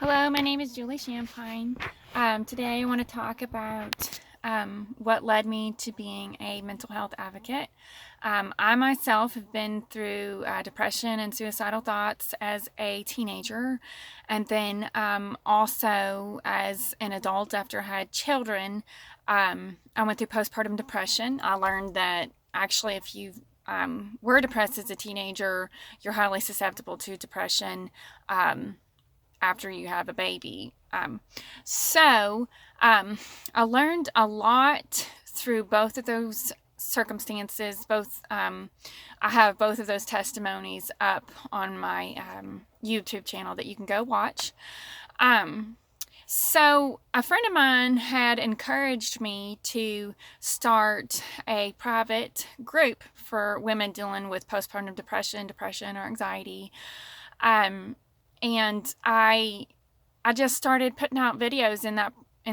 Hello, my name is Julie Champine. Today I want to talk about what led me to being a mental health advocate. I myself have been through depression and suicidal thoughts as a teenager, and then also as an adult after I had children. I went through postpartum depression. I learned that actually if you were depressed as a teenager, you're highly susceptible to depression. After you have a baby. I learned a lot through both of those circumstances. I have both of those testimonies up on my YouTube channel that you can go watch. So a friend of mine had encouraged me to start a private group for women dealing with postpartum depression or anxiety. And I just started putting out videos in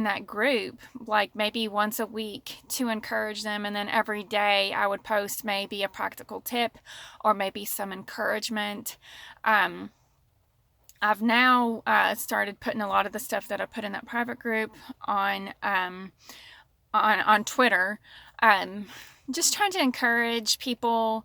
that group, like maybe once a week, to encourage them, and then every day I would post maybe a practical tip or maybe some encouragement. I've now started putting a lot of the stuff that I put in that private group on Twitter, just trying to encourage people.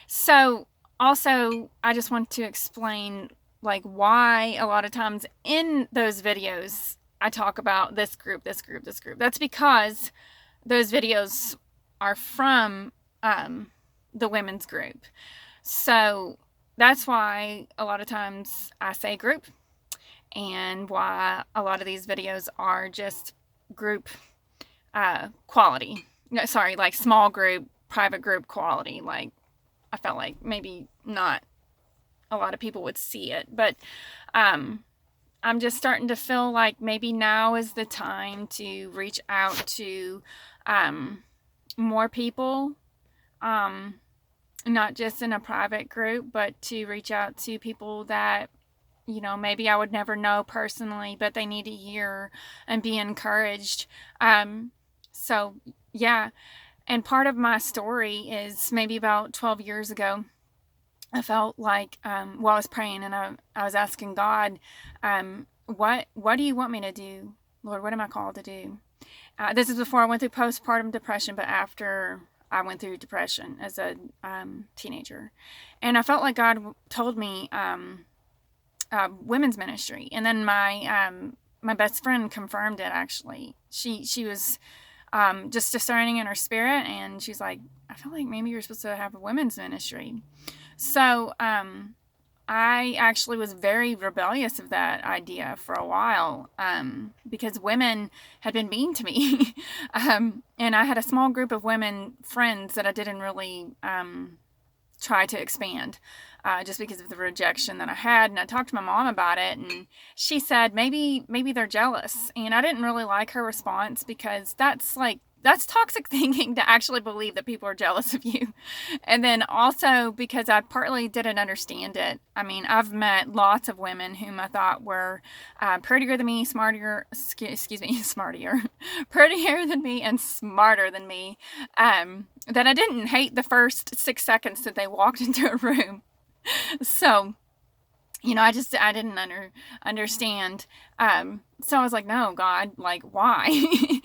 So also, I just want to explain like why a lot of times in those videos I talk about this group. That's because those videos are from the women's group. So that's why a lot of times I say group, and why a lot of these videos are just group quality. No, sorry, like small group, private group quality. Like, I felt like maybe not a lot of people would see it, but I'm just starting to feel like maybe now is the time to reach out to more people, not just in a private group, but to reach out to people that, you know, maybe I would never know personally, but they need to hear and be encouraged. So yeah. And part of my story is maybe about 12 years ago, I felt like, I was praying and I was asking God, what do you want me to do? Lord, what am I called to do? This is before I went through postpartum depression, but after I went through depression as a teenager. And I felt like God told me women's ministry. And then my best friend confirmed it, actually. She was just discerning in her spirit, and she's like, I feel like maybe you're supposed to have a women's ministry. So I actually was very rebellious of that idea for a while, because women had been mean to me. And I had a small group of women friends that I didn't really try to expand, just because of the rejection that I had. And I talked to my mom about it, and she said maybe they're jealous. And I didn't really like her response, because that's toxic thinking, to actually believe that people are jealous of you. And then also because I partly didn't understand it. I mean, I've met lots of women whom I thought were prettier than me, smarter, prettier than me and smarter than me, that I didn't hate the first 6 seconds that they walked into a room. So, you know, I didn't understand. So I was like, no, God, like, why?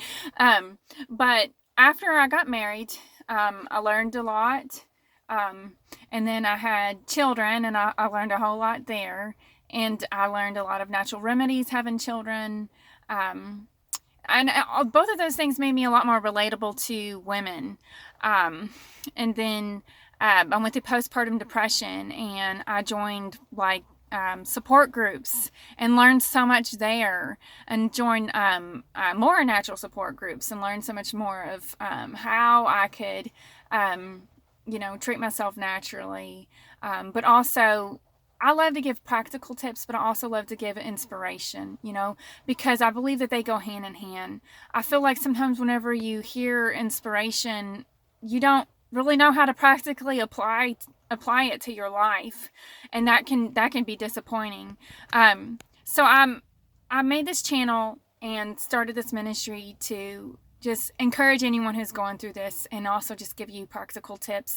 But after I got married, I learned a lot. And then I had children, and I learned a whole lot there. And I learned a lot of natural remedies having children. And both of those things made me a lot more relatable to women. And then I went through postpartum depression, and I joined like support groups and learned so much there, and joined more natural support groups and learned so much more of how I could treat myself naturally. But also, I love to give practical tips, but I also love to give inspiration, because I believe that they go hand in hand. I feel like sometimes whenever you hear inspiration, you don't really know how to practically apply it to your life, and that can be disappointing. So I made this channel and started this ministry to just encourage anyone who's going through this, and also just give you practical tips